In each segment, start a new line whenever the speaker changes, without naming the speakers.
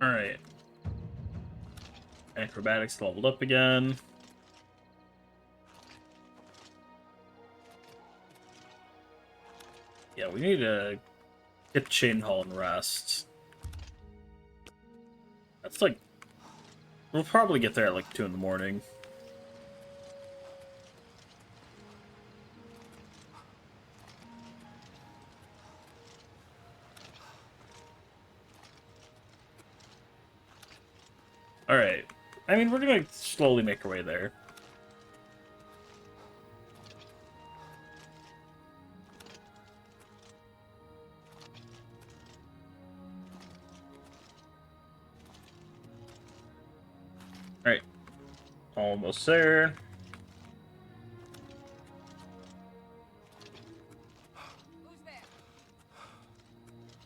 Alright. Acrobatics leveled up again. Yeah, we need to get Chain Hall and rest. That's like... We'll probably get there at like 2 in the morning. Alright. I mean, we're gonna slowly make our way there. Alright. Almost there.
Who's there?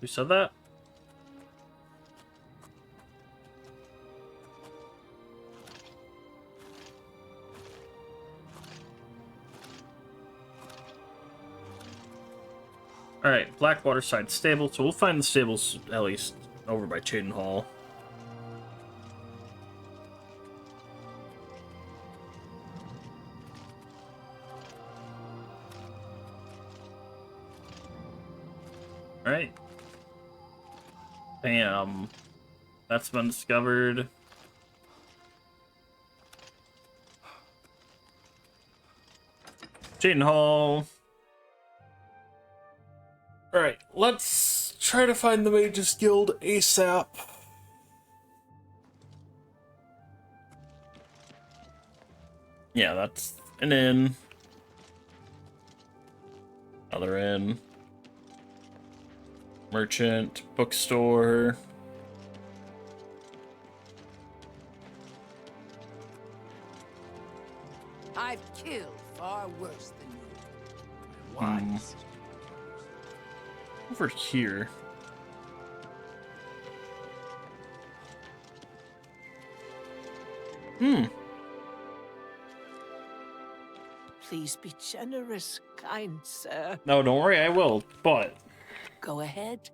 Who said that? Alright, Blackwater side stable, so we'll find the stables at least over by Chaden Hall. Alright. Bam. That's been discovered. Chaden Hall. Alright, let's try to find the Mages Guild ASAP. Yeah, that's an inn. Another inn. Merchant, bookstore.
I've killed far worse than you.
Hmm.
Once.
Over here.
Please be generous, kind sir.
No, don't worry, I will, but...
Go ahead.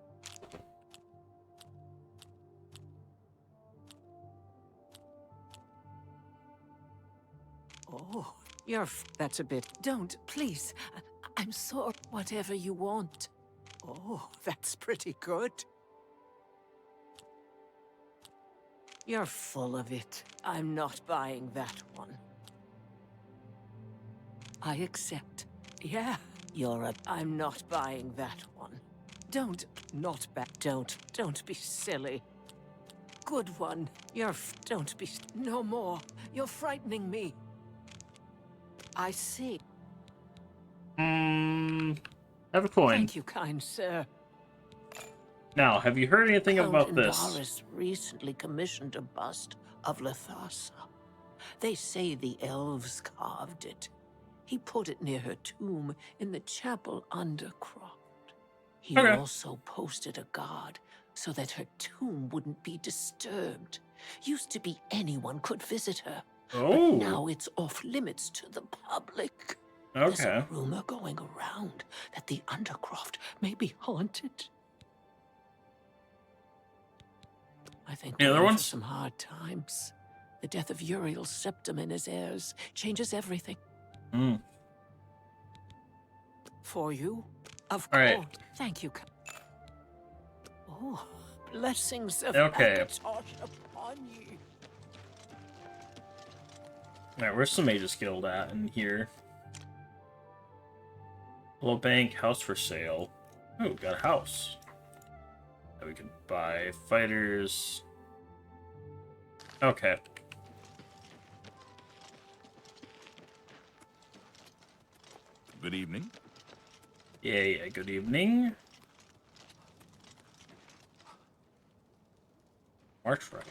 Oh, that's a bit... Don't, please. I'm sorry. Whatever you want. Oh, that's pretty good. You're full of it. I'm not buying that one. I accept. Yeah, I'm not buying that one. Don't be silly. Good one. Don't be... No more. You're frightening me. I see.
Have a coin.
Thank you, kind sir.
Now, have you heard anything about this?
Count recently commissioned a bust of Lethasa. They say the elves carved it. He put it near her tomb in the chapel undercroft. He also posted a guard so that her tomb wouldn't be disturbed. Used to be anyone could visit her.
Oh.
But now it's off limits to the public. There's a rumor going around that the undercroft may be haunted. I think we're in for some hard times. The death of Uriel's septum and his heirs changes everything. For you? Of course. Thank you. Oh, blessings of Akatosh upon you.
Alright, where's the Mages Guild at in here? Hello Bank, house for sale. Oh, got a house. We could buy fighters. Okay.
Good evening.
Yeah, good evening. March right.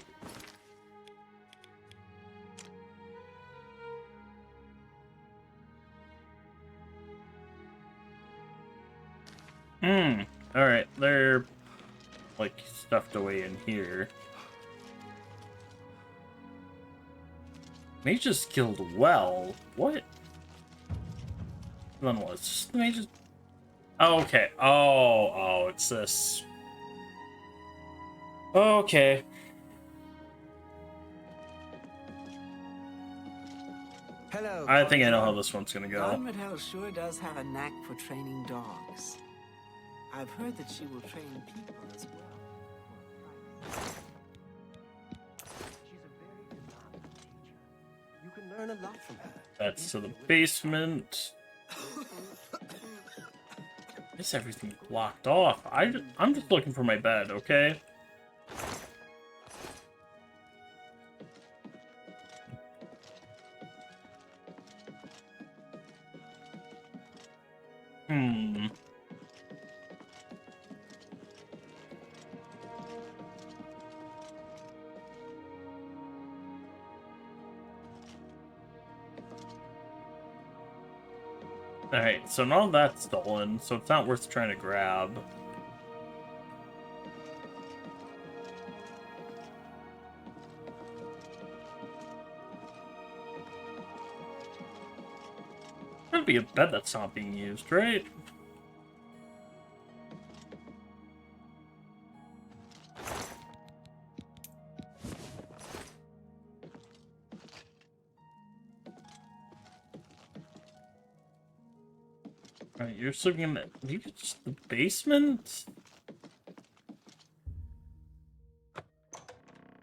Alright, they're like stuffed away in here. Mages Guild well. What? Then what's the Mages? Oh, okay. Oh, it's this. Okay.
Hello.
I think I know how
Constable.
this one's gonna go.
Don Riddell sure does have a knack for training dogs. I've heard that she will train people as well. She's a very demanding teacher. You can learn a lot from her.
That's to the basement. Is everything blocked off? I'm just looking for my bed, okay? Hmm. Alright, so now that's stolen, so it's not worth trying to grab. There'd be a bed that's not being used, right? Alright, you're sleeping in the basement?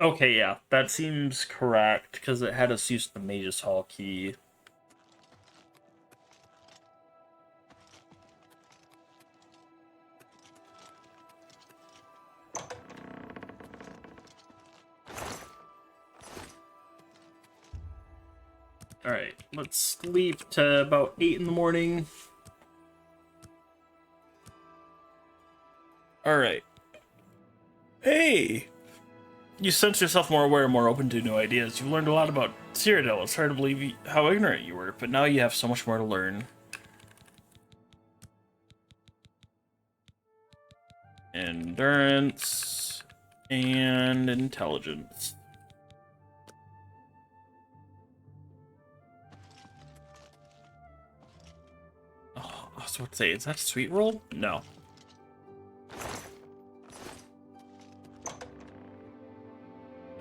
Okay, yeah, that seems correct, because it had us use the Mage's Hall key. Alright, let's sleep to about 8 in the morning. Alright. Hey! You sense yourself more aware and more open to new ideas. You've learned a lot about Cyrodiil. It's hard to believe how ignorant you were, but now you have so much more to learn. Endurance and intelligence. Oh, I was about to say, is that a sweet roll? No.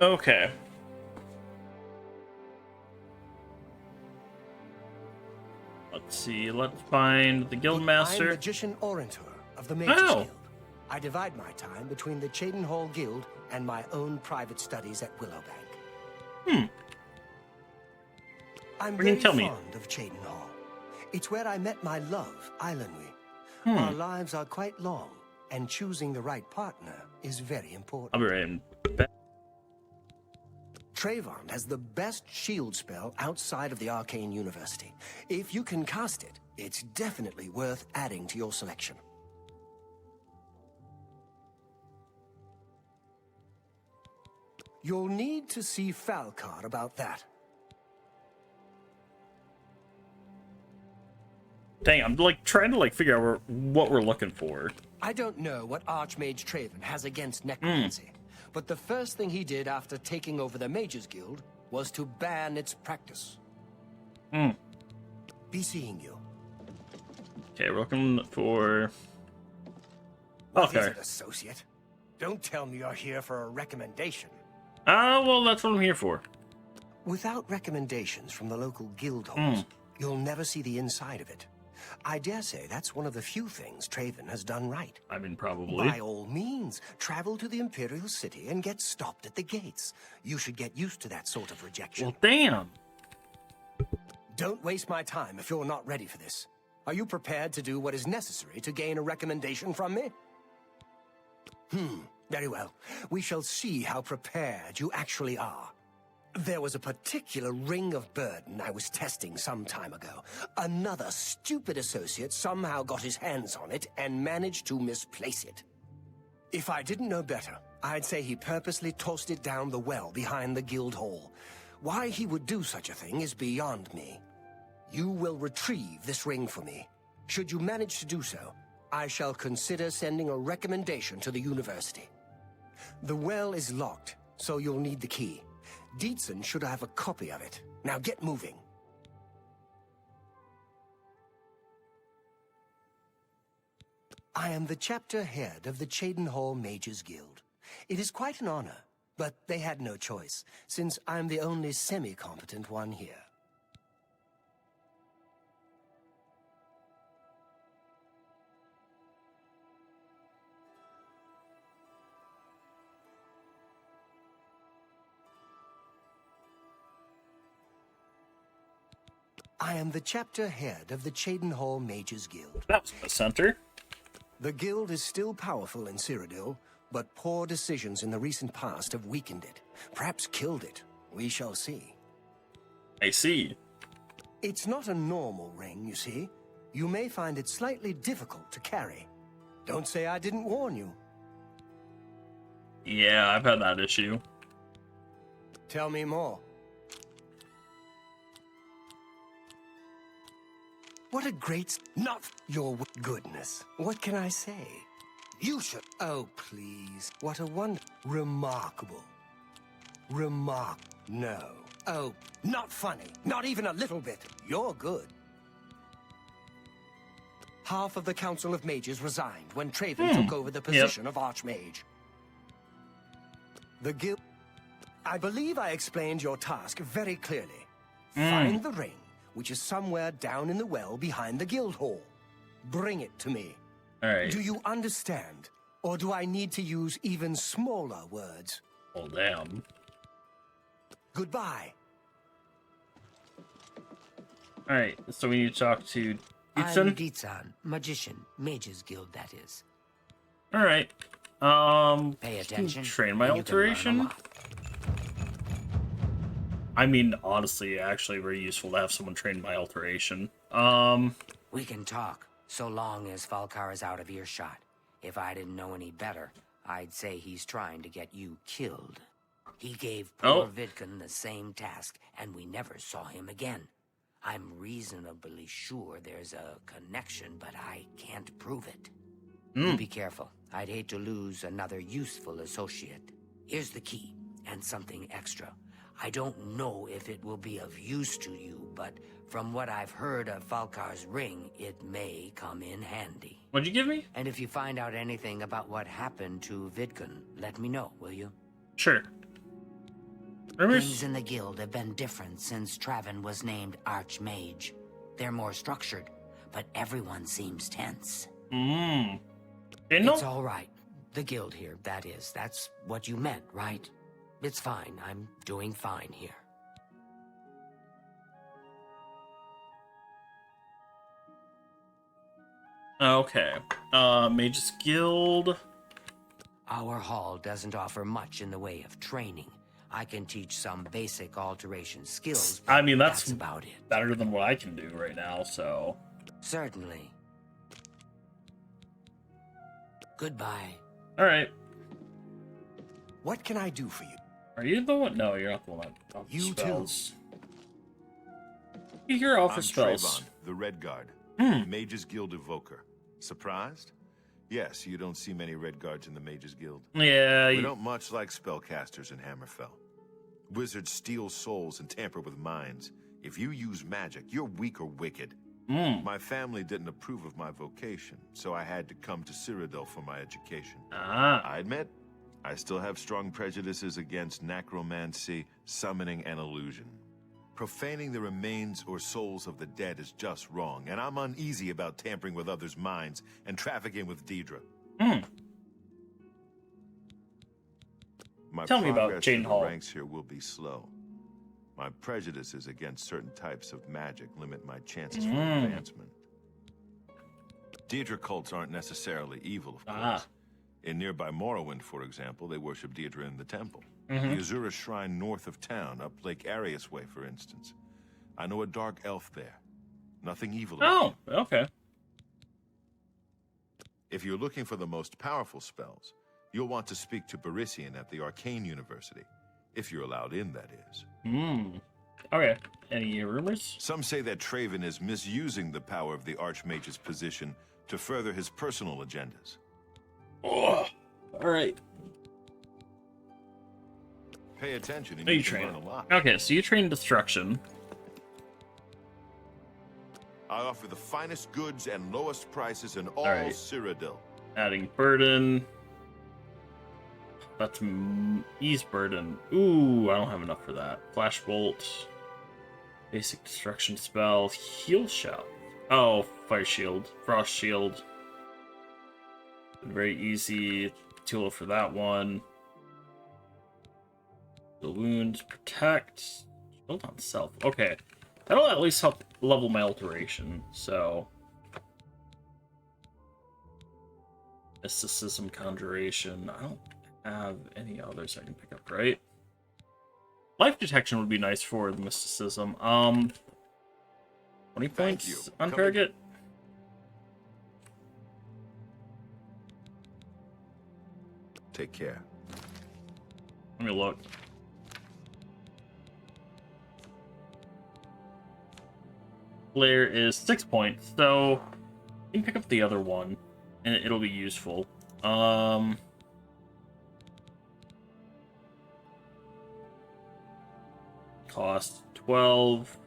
Okay. Let's see, let's find the
I'm
Guildmaster.
Magician Orator of the Mages
Oh.
Guild. I divide my time between the Cheydinhall Guild and my own private studies at Willowbank.
Hmm.
I'm
What can you
very
tell me?
fond of Cheydinhall. It's where I met my love, Islandry.
Hmm.
Our lives are quite long, and choosing the right partner is very important.
I'll be right in.
Trayvon has the best shield spell outside of the Arcane University. If you can cast it, it's definitely worth adding to your selection. You'll need to see Falcar about that.
Dang, I'm like trying to like figure out what we're looking for.
I don't know what Archmage Trayvon has against necromancy, but the first thing he did after taking over the Mages Guild was to ban its practice.
Hmm.
Be seeing you.
Okay, we're looking for.
What is
Okay.
it, associate? Don't tell me you're here for a recommendation.
Well, that's what I'm here for.
Without recommendations from the local guild halls, you'll never see the inside of it. I dare say that's one of the few things Trayvon has done right.
I mean, probably.
By all means, travel to the Imperial City and get stopped at the gates. You should get used to that sort of rejection.
Well, damn.
Don't waste my time if you're not ready for this. Are you prepared to do what is necessary to gain a recommendation from me? Very well. We shall see how prepared you actually are. There was a particular ring of burden I was testing some time ago. Another stupid associate somehow got his hands on it and managed to misplace it. If I didn't know better, I'd say he purposely tossed it down the well behind the guild hall. Why he would do such a thing is beyond me. You will retrieve this ring for me. Should you manage to do so, I shall consider sending a recommendation to the university. The well is locked, so you'll need the key. Dietzen should have a copy of it. Now get moving. I am the chapter head of the Cheydinhall Mages Guild. It is quite an honor, but they had no choice, since I'm the only semi-competent one here. I am the chapter head of the Cheydinhal Mages Guild.
That was the center.
The guild is still powerful in Cyrodiil, but poor decisions in the recent past have weakened it. Perhaps killed it. We shall see.
I see.
It's not a normal ring, you see. You may find it slightly difficult to carry. Don't say I didn't warn you.
Yeah, I've had that issue.
Tell me more. What a great... Not your goodness. What can I say? You should... Oh, please. What a wonder... Remarkable. No. Oh, not funny. Not even a little bit. You're good. Half of the Council of Mages resigned when Traven took over the position of Archmage. The guild... I believe I explained your task very clearly. Find the ring, which is somewhere down in the well behind the guild hall. Bring it to me.
All right.
Do you understand? Or do I need to use even smaller words?
Oh, damn.
Goodbye.
All right, so we need to talk to
I'm
Dietzen.
Dietzen, magician, Mages Guild, that is.
All right.
Pay attention.
Train my
and you can learn a
alteration.
lot.
I mean, honestly, actually, very useful to have someone train my alteration.
We can talk, so long as Falkar is out of earshot. If I didn't know any better, I'd say he's trying to get you killed. He gave poor Vidkun the same task, and we never saw him again. I'm reasonably sure there's a connection, but I can't prove it. You be careful. I'd hate to lose another useful associate. Here's the key, and something extra. I don't know if it will be of use to you, but from what I've heard of Falkar's ring, it may come in handy.
What'd you give me?
And if you find out anything about what happened to Vidkun, let me know, will you?
Sure.
Things in the guild have been different since Traven was named Archmage. They're more structured, but everyone seems tense. It's all right. The guild here, that is. That's what you meant, right? It's fine. I'm doing fine here.
Okay. Mages Guild.
Our hall doesn't offer much in the way of training. I can teach some basic alteration skills, but
I mean, that's
about it.
better than what I can do right now, so...
Certainly. Goodbye.
Alright.
What can I do for you?
Are you the one? No, you're not the one that offers
You
spells. You hear offer
I'm
spells.
Trayvon, the Red Guard, Mages Guild Evoker. Surprised? Yes, you don't see many Red Guards in the Mages Guild.
Yeah,
We don't much like spellcasters in Hammerfell. Wizards steal souls and tamper with minds. If you use magic, you're weak or wicked. My family didn't approve of my vocation, so I had to come to Cyrodiil for my education. I admit, I still have strong prejudices against necromancy, summoning, and illusion. Profaning the remains or souls of the dead is just wrong, and I'm uneasy about tampering with others' minds and trafficking with Deidre. My
Tell me about
progress
Cheydinhal
in the
Hall.
ranks here will be slow. My prejudices against certain types of magic limit my chances for advancement. Deidre cults aren't necessarily evil, of course. In nearby Morrowind, for example, they worship Deidre in the temple. The Azura Shrine north of town, up Lake Arius Way, for instance. I know a dark elf there. Nothing evil about
Oh, okay.
If you're looking for the most powerful spells, you'll want to speak to Barisian at the Arcane University. If you're allowed in, that is.
Okay. Any rumors?
Some say that Traven is misusing the power of the Archmage's position to further his personal agendas.
Oh, alright.
Pay attention and
You
you can
train.
learn a lot.
Okay, so you train destruction.
I offer the finest goods and lowest prices in all
right.
Cyrodiil.
Adding burden. That's ease burden. Ooh, I don't have enough for that. Flash bolt. Basic destruction spell. Heal shell. Oh, fire shield. Frost shield. Very easy tool for that one. The wounds protect. Shield on self. Okay. That'll at least help level my alteration, so... Mysticism, Conjuration. I don't have any others I can pick up, right? Life Detection would be nice for the Mysticism. 20 points on target?
Take care.
Let me look. Flare is 6 points, so you can pick up the other one, and it'll be useful. Cost 12.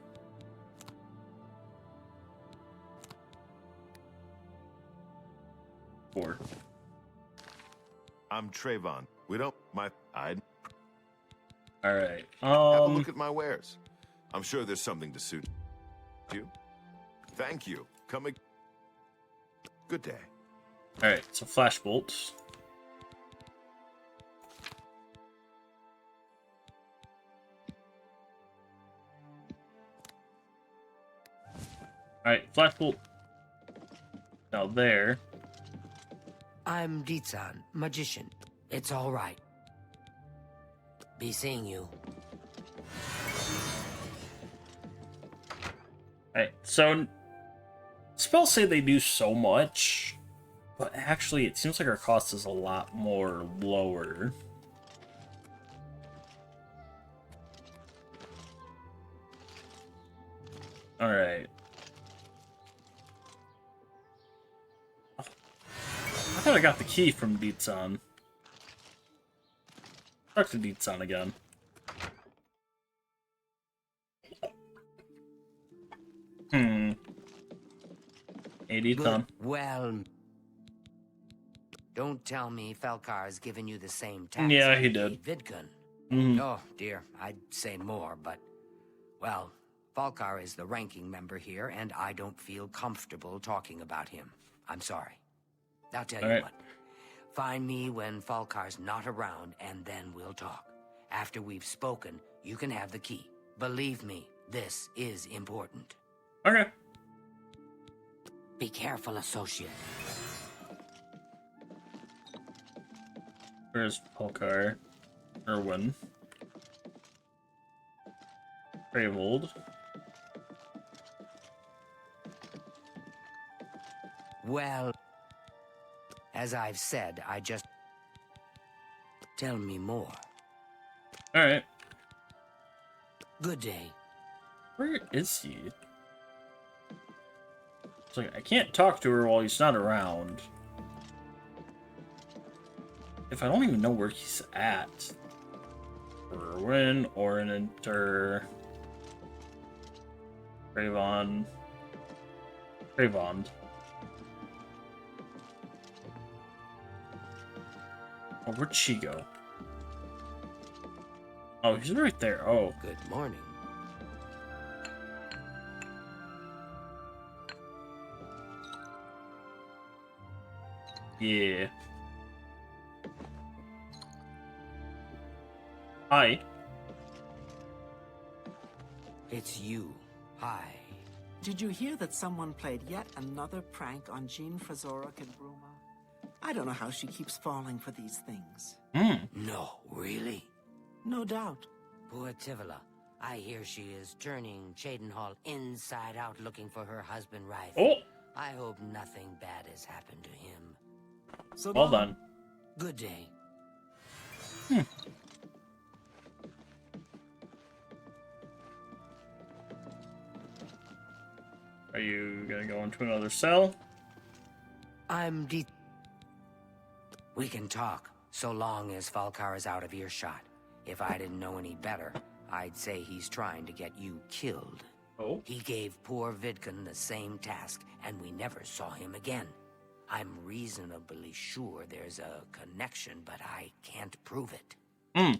Four.
I'm Trayvon. We don't I'd
All right.
have a look at my wares. I'm sure there's something to suit you. Thank you. Good day.
All right. So flash bolts. All right, flash bolt. Now there.
I'm Ditsan, magician. It's all right. Be seeing you.
Alright, so spells say they do so much, but actually it seems like our cost is a lot more lower. Alright. I thought I got the key from Ditsan. Talk to Ditsan again. Hey, Ditsan.
Well, don't tell me Falcar's given you the same task.
Yeah, he did.
Vidkun.
Mhm.
Oh, dear. I'd say more, but... Well, Falcar is the ranking member here, and I don't feel comfortable talking about him. I'm sorry. I'll tell you what. Find me when Falcar's not around, and then we'll talk. After we've spoken, you can have the key. Believe me, this is important.
Okay.
Be careful, associate.
Where's Polkar? Erwin. Gravold.
Well, as I've said, I just... Tell me more.
Alright.
Good day.
Where is he? It's like, I can't talk to her while he's not around. If I don't even know where he's at. Erwin, Ornenter... Cravon... Cravond. Oh, where'd she go? Oh, he's right there. Oh.
Good morning.
Yeah. Hi.
It's you. Hi.
Did you hear that someone played yet another prank on Jean Frazora Kadbruma? I don't know how she keeps falling for these things.
No, really?
No doubt.
Poor Tivila. I hear she is turning Cheydinhall inside out looking for her husband, Rife.
Oh,
I hope nothing bad has happened to him.
So
well
long.
done.
Good day.
Are you gonna go into another cell?
I'm de... We can talk, so long as Falcar is out of earshot. If I didn't know any better, I'd say he's trying to get you killed.
Oh.
He gave poor Vidkun the same task, and we never saw him again. I'm reasonably sure there's a connection, but I can't prove it.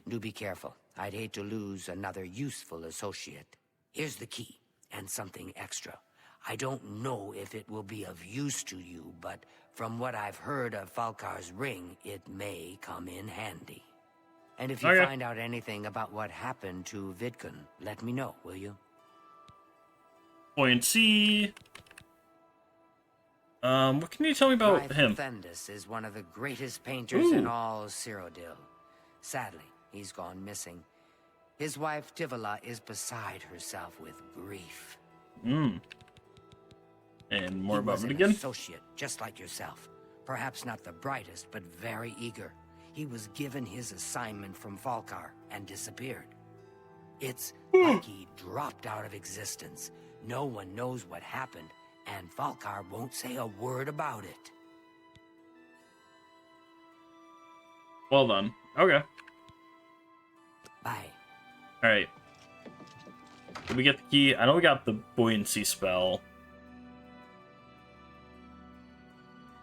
Do be careful. I'd hate to lose another useful associate. Here's the key, and something extra. I don't know if it will be of use to you, but from what I've heard of Falcar's ring, it may come in handy. And if you
Okay.
find out anything about what happened to Vidkun, let me know, will you?
Buoyancy. What can you tell me about him?
Thendis is one of the greatest painters in all Cyrodiil. Sadly, he's gone missing. His wife Tivila is beside herself with grief.
And more about
him
it
again?
again?
Associate, just like yourself. Perhaps not the brightest, but very eager. He was given his assignment from Falkar and disappeared. It's like he dropped out of existence. No one knows what happened, and Falkar won't say a word about it.
Well done. Okay.
Bye.
Alright. Did we get the key? I know we got the buoyancy spell.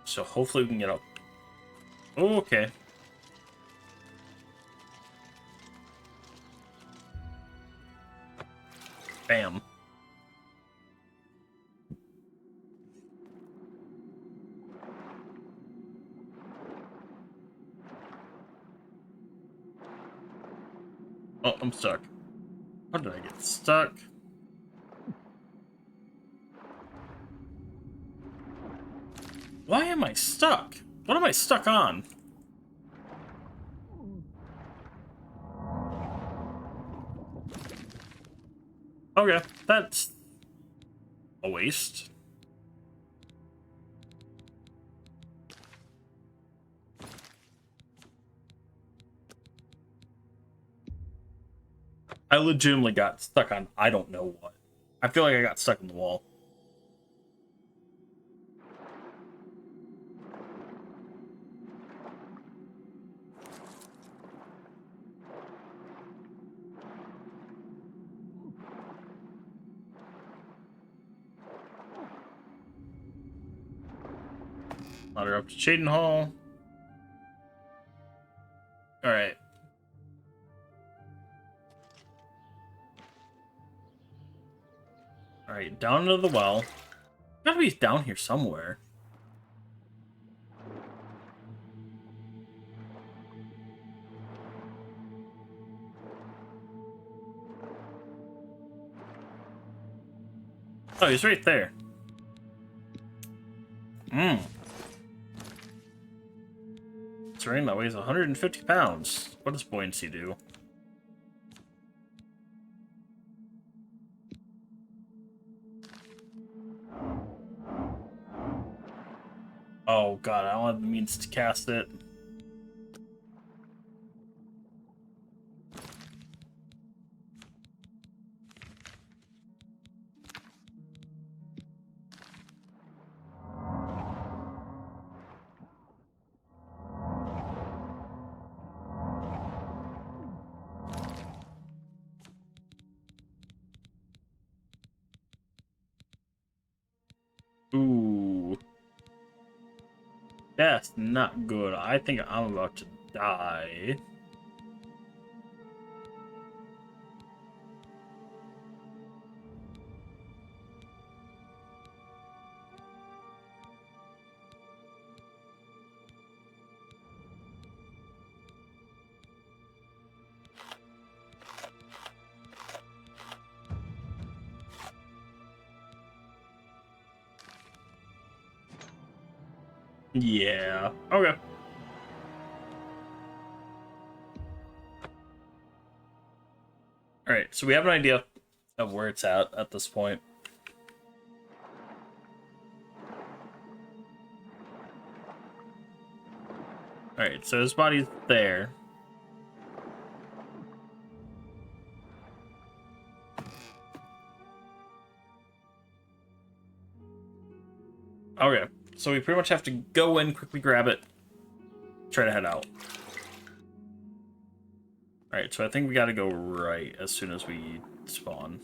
So hopefully we can get up. Oh, okay. Bam. Oh, I'm stuck. How did I get stuck? Why am I stuck? What am I stuck on? Okay, that's a waste. I legitimately got stuck on I don't know what. I feel like I got stuck in the wall. Ladder up to Chaden Hall. Alright. Alright, down into the well. Gotta be down here somewhere. Oh, he's right there. Terrain that weighs 150 pounds. What does buoyancy do? Oh god, I don't have the means to cast it. Ooh. That's not good. I think I'm about to die. Yeah. Okay. Alright, so we have an idea of where it's at this point. Alright, so his body's there. Okay, so we pretty much have to go in, quickly grab it, try to head out. Alright, so I think we gotta go right as soon as we spawn.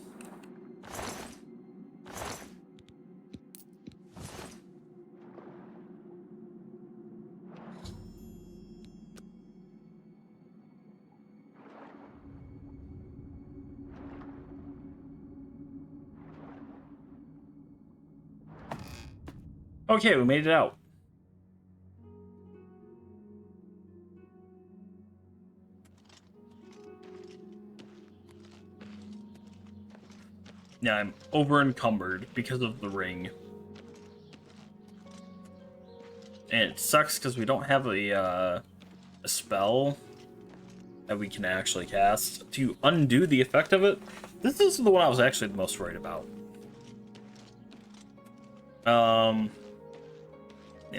Okay, we made it out. Yeah, I'm over encumbered because of the ring. And it sucks because we don't have a spell that we can actually cast to undo the effect of it. This is the one I was actually the most worried about. Yeah,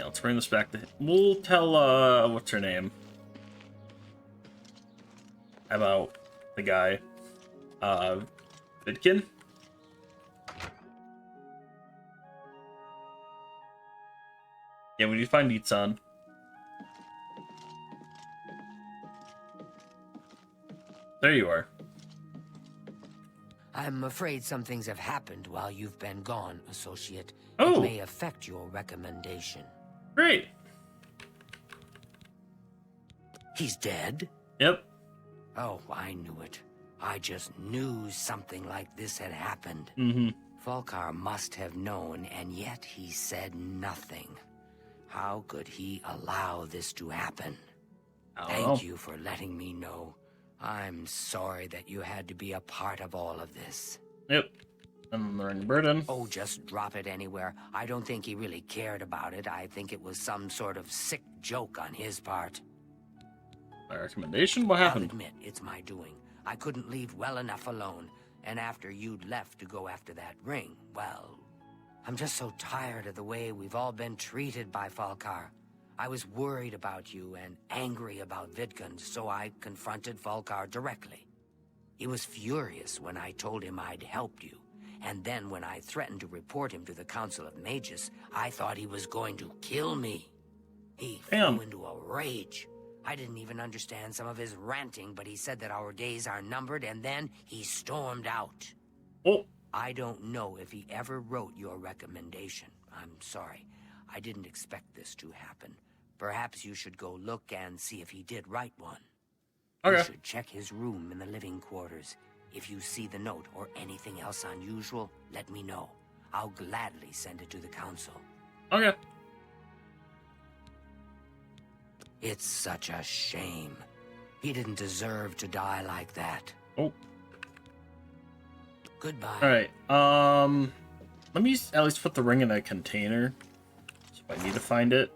let's bring this back to... We'll tell, what's her name? About the guy. Vidkin? Yeah, we need to find Nitsan. There you are.
I'm afraid some things have happened while you've been gone, Associate.
Oh.
It may affect your recommendation.
Great.
He's dead?
Yep.
Oh, I knew it. I just knew something like this had happened.
Mm-hmm.
Falkar must have known, and yet he said nothing. How could he allow this to happen? Thank you for letting me know. I'm sorry that you had to be a part of all of this.
Yep. And the ring burden.
Oh, just drop it anywhere. I don't think he really cared about it. I think it was some sort of sick joke on his part.
My recommendation? What
I'll
happened?
admit, it's my doing. I couldn't leave well enough alone. And after you'd left to go after that ring, well... I'm just so tired of the way we've all been treated by Falkar. I was worried about you and angry about Vidkun, so I confronted Falkar directly. He was furious when I told him I'd helped you. And then when I threatened to report him to the Council of Mages, I thought he was going to kill me. He flew into a rage. I didn't even understand some of his ranting, but he said that our days are numbered, and then he stormed out.
Oh.
I don't know if he ever wrote your recommendation. I'm sorry. I didn't expect this to happen. Perhaps you should go look and see if he did write one.
Okay.
You should check his room in the living quarters. If you see the note or anything else unusual, let me know. I'll gladly send it to the council.
Okay.
It's such a shame. He didn't deserve to die like that.
Oh.
Goodbye.
Alright, let me at least put the ring in a container. So if I need to find it.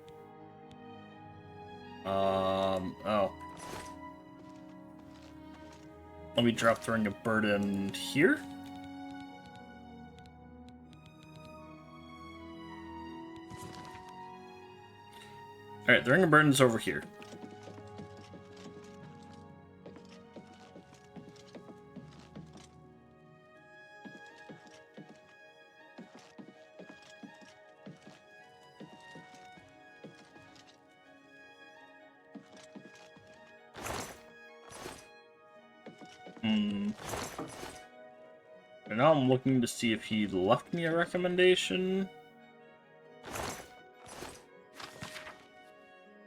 Oh. Let me drop the ring of burden here. Alright, the ring of burden is over here. And now I'm looking to see if he left me a recommendation.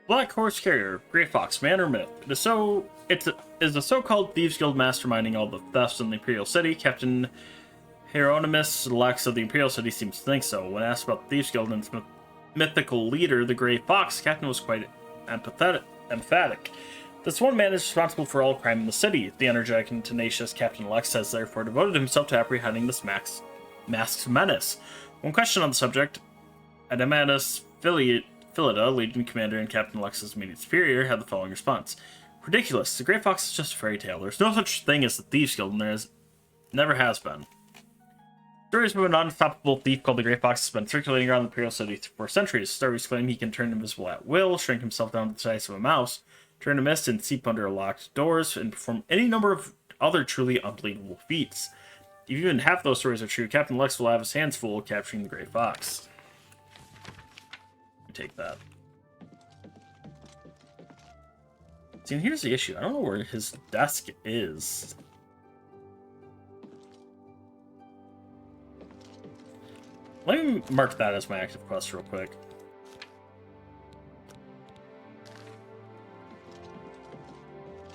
Black Horse Carrier, Grey Fox, man or myth? Is the so-called Thieves Guild masterminding all the thefts in the Imperial City? Captain Hieronymus Lex of the Imperial City seems to think so. When asked about the Thieves Guild and its mythical leader, the Grey Fox, Captain was quite emphatic. This one man is responsible for all crime in the city. The energetic and tenacious Captain Lex has therefore devoted himself to apprehending this masked menace. When questioned on the subject, Adamantus Philida, Legion Commander and Captain Lex's immediate superior, had the following response. Ridiculous. The Grey Fox is just a fairy tale. There's no such thing as the Thieves Guild, and never has been. Stories of an unstoppable thief called the Grey Fox has been circulating around the Imperial City for centuries. Stories claim he can turn invisible at will, shrink himself down to the size of a mouse, turn to mist and seep under locked doors, and perform any number of other truly unbelievable feats. If even half those stories are true, Captain Lex will have his hands full capturing the Grey Fox. Take that. See, and here's the issue. I don't know where his desk is. Let me mark that as my active quest real quick.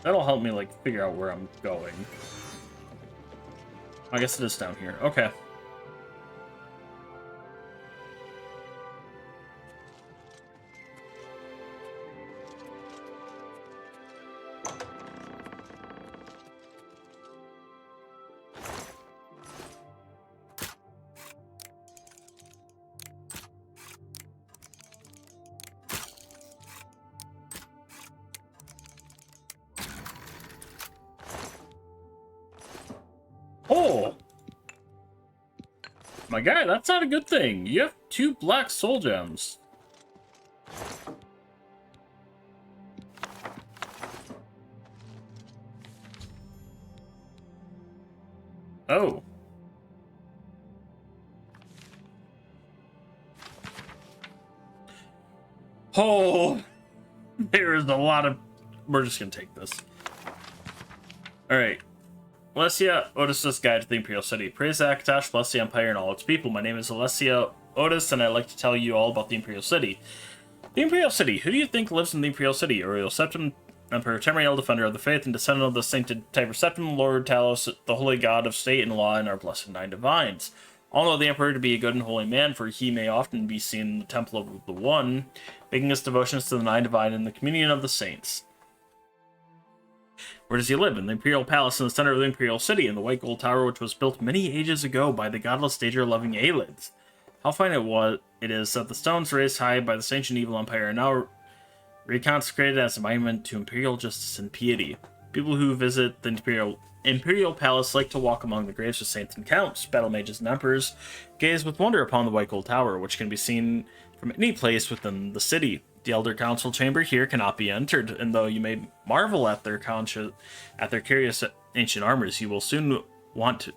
That'll help me, like, figure out where I'm going. I guess it is down here. Okay. my guy, that's not a good thing. You have 2 black soul gems. Oh. Oh, there is a lot of... We're just going to take this. Alright. Alessia Otis' Guide to the Imperial City. Praise Akatosh, bless the Empire and all its people. My name is Alessia Otis, and I'd like to tell you all about the Imperial City. The Imperial City. Who do you think lives in the Imperial City? Aurelius Septim, Emperor Tamriel, Defender of the Faith, and descendant of the Sainted Tiber Septim, Lord Talos, the Holy God of State and Law, and our Blessed Nine Divines. All know the Emperor to be a good and holy man, for he may often be seen in the Temple of the One, making his devotions to the Nine Divine and the communion of the Saints. Where does he live? In the Imperial Palace in the center of the Imperial City, in the White Gold Tower, which was built many ages ago by the godless danger-loving Aelids. How fine it is that the stones raised high by this ancient evil empire are now reconsecrated as a monument to imperial justice and piety. People who visit the Imperial Palace like to walk among the graves of saints and counts, battle mages and emperors, gaze with wonder upon the White Gold Tower, which can be seen from any place within the city. The Elder Council chamber here cannot be entered, and though you may marvel at their curious ancient armors, you will soon want to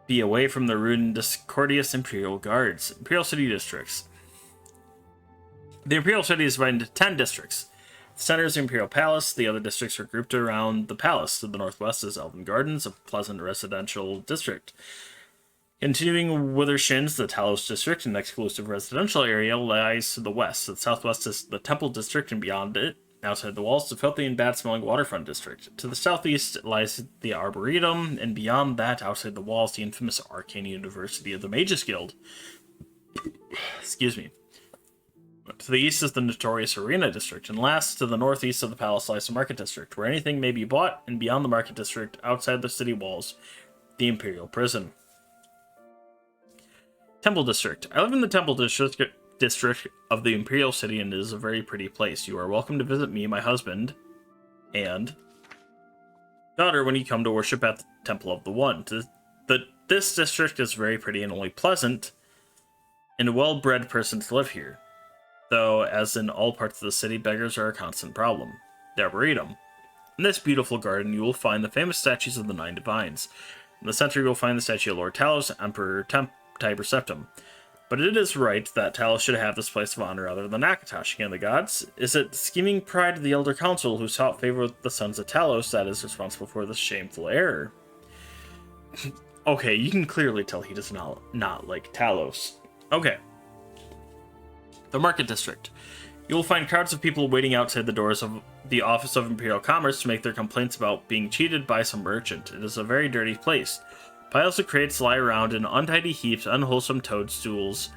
be away from the rude and discordious Imperial Guards. Imperial City Districts. The Imperial City is divided into 10 districts. The center is the Imperial Palace. The other districts are grouped around the palace. To the northwest is Elven Gardens, a pleasant residential district. Continuing Withershins, the Talos district, an exclusive residential area, lies to the west. To the southwest is the Temple district, and beyond it, outside the walls, the filthy and bad-smelling waterfront district. To the southeast lies the Arboretum, and beyond that, outside the walls, the infamous Arcane University of the Mages Guild. Excuse me. To the east is the notorious Arena district, and last, to the northeast of the palace lies the Market district, where anything may be bought, and beyond the Market district, outside the city walls, the Imperial Prison. Temple District. I live in the Temple District of the Imperial City, and it is a very pretty place. You are welcome to visit me, my husband, and daughter when you come to worship at the Temple of the One. This district is very pretty and only pleasant, and a well-bred person to live here. Though, as in all parts of the city, beggars are a constant problem. The Arboretum. In this beautiful garden, you will find the famous statues of the Nine Divines. In the center, you will find the statue of Lord Talos, Emperor Tiber Septim. But it is right that Talos should have this place of honor other than Akatosh. Again, the gods? Is it the scheming pride of the Elder Council who sought favor with the sons of Talos that is responsible for this shameful error? Okay, you can clearly tell he does not like Talos. Okay. The Market District. You will find crowds of people waiting outside the doors of the Office of Imperial Commerce to make their complaints about being cheated by some merchant. It is a very dirty place. Piles of crates lie around in untidy heaps, unwholesome toadstools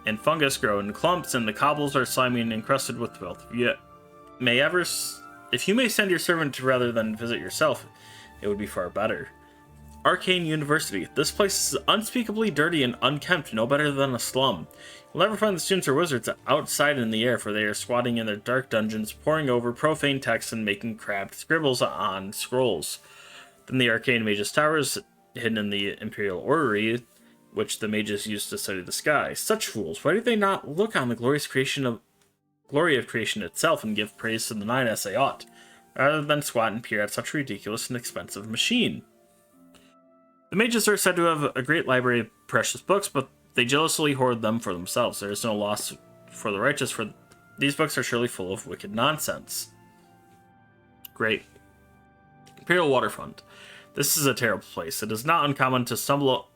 and fungus grow in clumps, and the cobbles are slimy and encrusted with filth. If you may send your servant rather than visit yourself, it would be far better. Arcane University. This place is unspeakably dirty and unkempt, no better than a slum. You'll never find the students or wizards outside in the air, for they are squatting in their dark dungeons, poring over profane texts and making crabbed scribbles on scrolls. Then the Arcane Mage's Tower is hidden in the Imperial Orrery, which the mages use to study the sky. Such fools! Why do they not look on the glory of creation itself and give praise to the Nine as they ought, rather than squat and peer at such a ridiculous and expensive machine? The mages are said to have a great library of precious books, but they jealously hoard them for themselves. There is no loss for the righteous, for these books are surely full of wicked nonsense. Great. Imperial Waterfront. This is a terrible place. It is not uncommon to stumble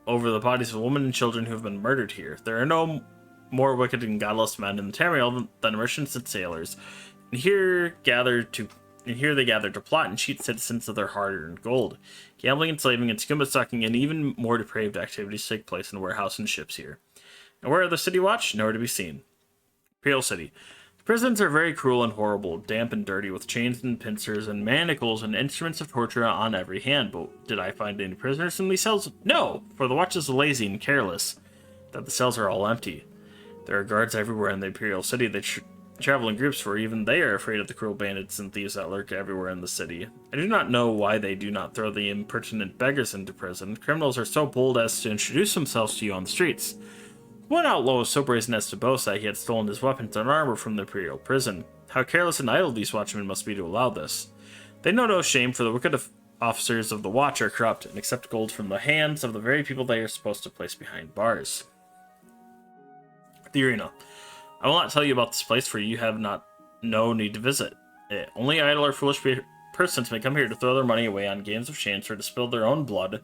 over the bodies of women and children who have been murdered here. There are no more wicked and godless men in the Tamriel than merchants and sailors, and here they gather to plot and cheat citizens of their hard-earned gold. Gambling, enslaving, and scuba sucking, and even more depraved activities take place in warehouse and ships here. And where are the city watch? Nowhere to be seen. Imperial City. The prisons are very cruel and horrible, damp and dirty, with chains and pincers and manacles and instruments of torture on every hand. But did I find any prisoners in these cells? No, for the watch is lazy and careless, that the cells are all empty. There are guards everywhere in the Imperial City. travel in groups, for even they are afraid of the cruel bandits and thieves that lurk everywhere in the city. I do not know why they do not throw the impertinent beggars into prison. Criminals are so bold as to introduce themselves to you on the streets. One outlaw was so brazen as to boast that he had stolen his weapons and armor from the Imperial prison. How careless and idle these watchmen must be to allow this. They know no shame, for the wicked officers of the Watch are corrupt and accept gold from the hands of the very people they are supposed to place behind bars. The Arena. I will not tell you about this place, for you have no need to visit it. Only idle or foolish persons may come here to throw their money away on games of chance or to spill their own blood,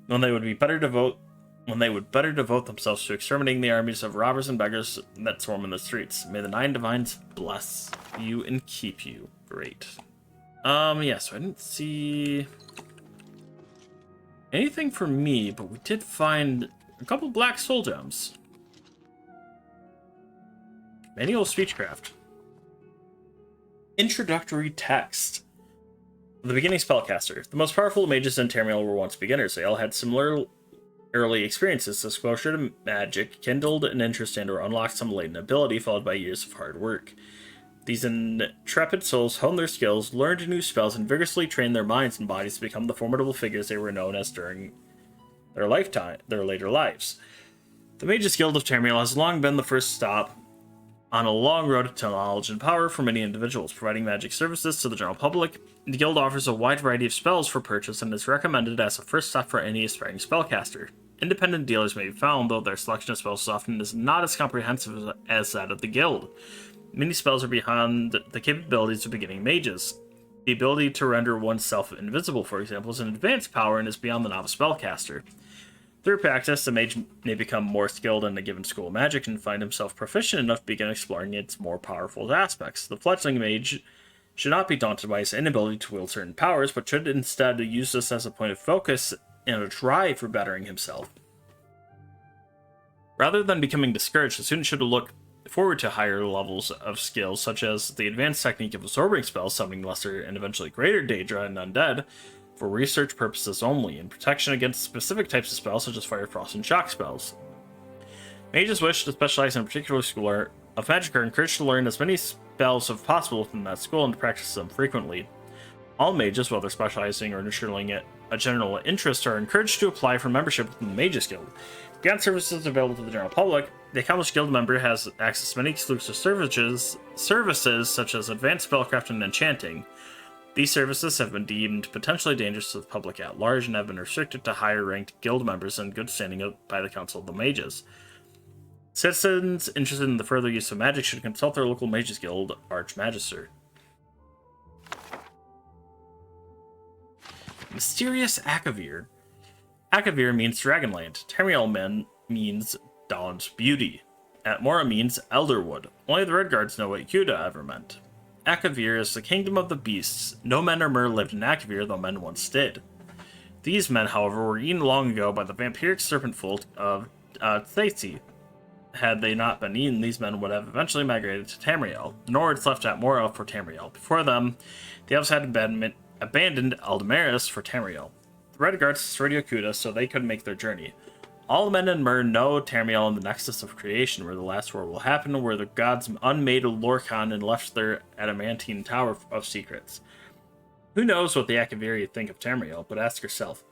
when they would better devote themselves to exterminating the armies of robbers and beggars that swarm in the streets. May the Nine Divines bless you and keep you. Great. Yeah, so I didn't see anything for me, but we did find a couple black soul gems. Manual Speechcraft. Introductory text. The beginning spellcaster. The most powerful mages in Tamriel were once beginners. They all had similar early experiences. Exposure to magic kindled an interest in or unlocked some latent ability, followed by years of hard work. These intrepid souls honed their skills, learned new spells, and vigorously trained their minds and bodies to become the formidable figures they were known as during their later lives. The Mages Guild of Tamriel has long been the first stop on a long road to knowledge and power for many individuals, providing magic services to the general public. The guild offers a wide variety of spells for purchase and is recommended as a first step for any aspiring spellcaster. Independent dealers may be found, though their selection of spells often is not as comprehensive as that of the guild. Many spells are beyond the capabilities of beginning mages. The ability to render oneself invisible, for example, is an advanced power and is beyond the novice spellcaster. Through practice, the mage may become more skilled in a given school of magic and find himself proficient enough to begin exploring its more powerful aspects. The fledgling mage should not be daunted by his inability to wield certain powers, but should instead use this as a point of focus and a drive for bettering himself. Rather than becoming discouraged, the student should look forward to higher levels of skills, such as the advanced technique of absorbing spells, summoning lesser and eventually greater Daedra and undead, for research purposes only, and protection against specific types of spells, such as fire, frost, and shock spells. Mages wish to specialize in a particular school of magic are encouraged to learn as many spells as possible within that school and to practice them frequently. All mages, whether specializing or nurturing a general interest, are encouraged to apply for membership within the Mages Guild. Beyond services available to the general public, the accomplished guild member has access to many exclusive services such as advanced spellcraft and enchanting. These services have been deemed potentially dangerous to the public at large and have been restricted to higher-ranked guild members in good standing by the Council of the Mages. Citizens interested in the further use of magic should consult their local Mages Guild Archmagister. Mysterious Akavir. Akavir means Dragonland. Tamriel means Dawn's Beauty. Atmora means Elderwood. Only the Red Guards know what Yuda ever meant. Akavir is the kingdom of the beasts. No men or mer lived in Akavir, though men once did. These men, however, were eaten long ago by the vampiric serpent folk of Thaisi. Had they not been eaten, these men would have eventually migrated to Tamriel. The Nords left Atmora for Tamriel. Before them, the elves had abandoned Aldamaris for Tamriel. The Red Guards destroyed Yokuda so they could make their journey. All men in Myr know Tamriel and the Nexus of Creation, where the last war will happen, where the gods unmade Lorkhan and left their adamantine tower of secrets. Who knows what the Akaviri think of Tamriel, but ask yourself,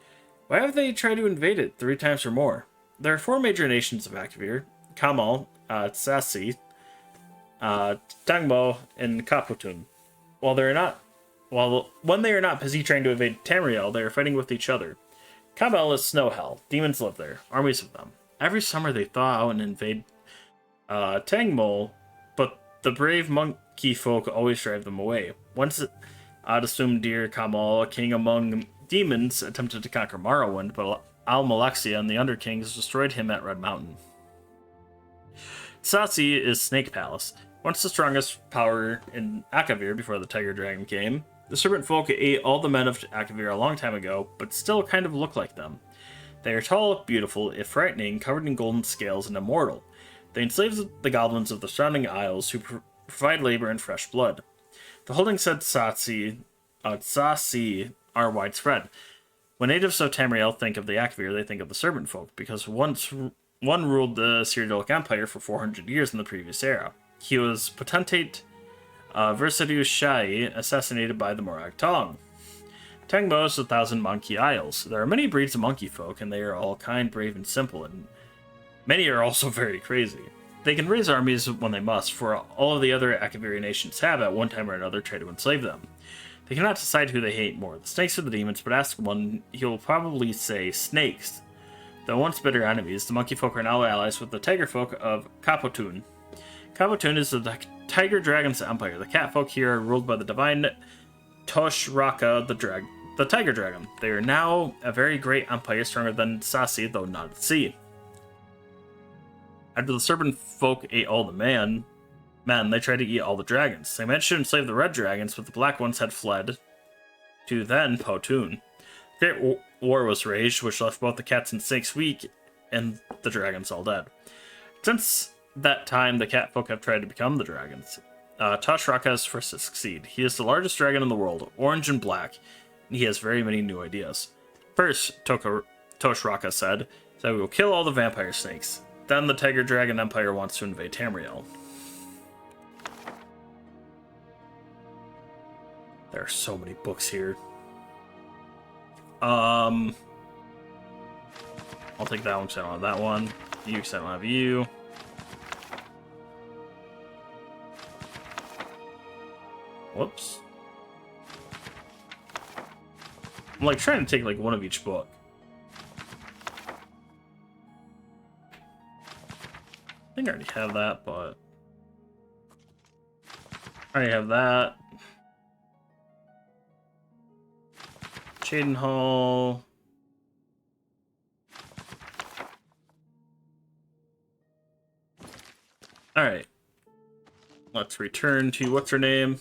why have they tried to invade it 3 times or more? There are 4 major nations of Akavir: Kamal, Tsasi, Tangmo, and Kaputun. When they are not busy trying to invade Tamriel, they are fighting with each other. Kamal is snow hell. Demons live there, armies of them. Every summer they thaw out and invade Tangmo, but the brave monkey folk always drive them away. Once Adasumdir Kamal, a king among demons, attempted to conquer Morrowind, but Al-Malexia and the Underkings destroyed him at Red Mountain. Tsatsi is Snake Palace, once the strongest power in Akavir before the Tiger Dragon came. The serpent folk ate all the men of Akavir a long time ago, but still kind of look like them. They are tall, beautiful, if frightening, covered in golden scales, and immortal. They enslave the goblins of the surrounding isles, who provide labor and fresh blood. The holdings said Tsasi are widespread. When natives of Tamriel think of the Akavir, they think of the serpent folk, because one ruled the Cyrodiilic Empire for 400 years in the previous era. He was potentate Versidius Shai, assassinated by the Morag Tong. Tengbo is 1,000 Monkey Isles. There are many breeds of monkey folk, and they are all kind, brave, and simple, and many are also very crazy. They can raise armies when they must, for all of the other Akaviri nations have, at one time or another, tried to enslave them. They cannot decide who they hate more, the snakes or the demons, but ask one, he will probably say snakes. Though once bitter enemies, the monkey folk are now allies with the tiger folk of Kapotun. Kapotun is the tiger dragon's empire. The cat folk here are ruled by the divine Toshraka, the tiger dragon. They are now a very great empire, stronger than Sasi, though not at sea. After the serpent folk ate all the men, they tried to eat all the dragons. They managed to enslave the red dragons, but the black ones had fled to then Potun. Great war was raged, which left both the cats and snakes weak, and the dragons all dead. Since that time, the cat folk have tried to become the dragons. Toshraka is first to succeed. He is the largest dragon in the world, orange and black, and he has very many new ideas. First, Toshraka said that we will kill all the vampire snakes. Then the Tiger Dragon Empire wants to invade Tamriel. There are so many books here. I'll take that one because I don't have that one. You because I don't have you. Whoops. I'm like trying to take like one of each book. I think I already have that, but I already have that. Cheydinhal. Alright. Let's return to what's her name?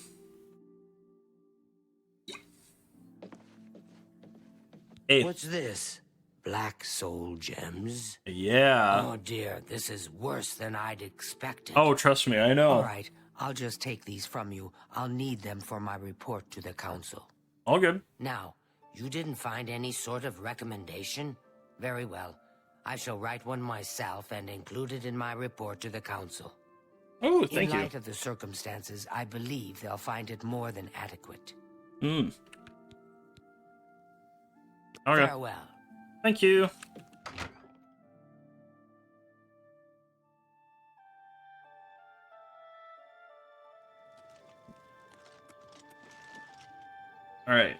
Hey.
What's this? Black soul gems?
Yeah.
Oh dear, this is worse than I'd expected.
Oh, trust me, I know.
Alright, I'll just take these from you. I'll need them for my report to the council.
All good.
Now, you didn't find any sort of recommendation? Very well. I shall write one myself and include it in my report to the council.
Oh, thank you.
In light of the circumstances, I believe they'll find it more than adequate.
Okay.
Farewell.
Thank you. All right.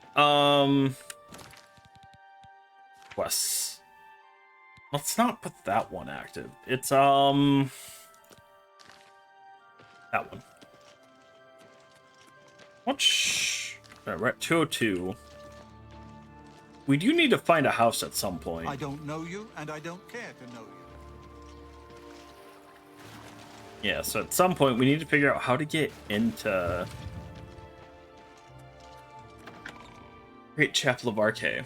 Quests. Let's not put that one active. It's that one. Which we're at 202. We do need to find a house at some point.
I don't know you, and I don't care to know you.
Yeah, so at some point we need to figure out how to get into Great Chapel of Arche.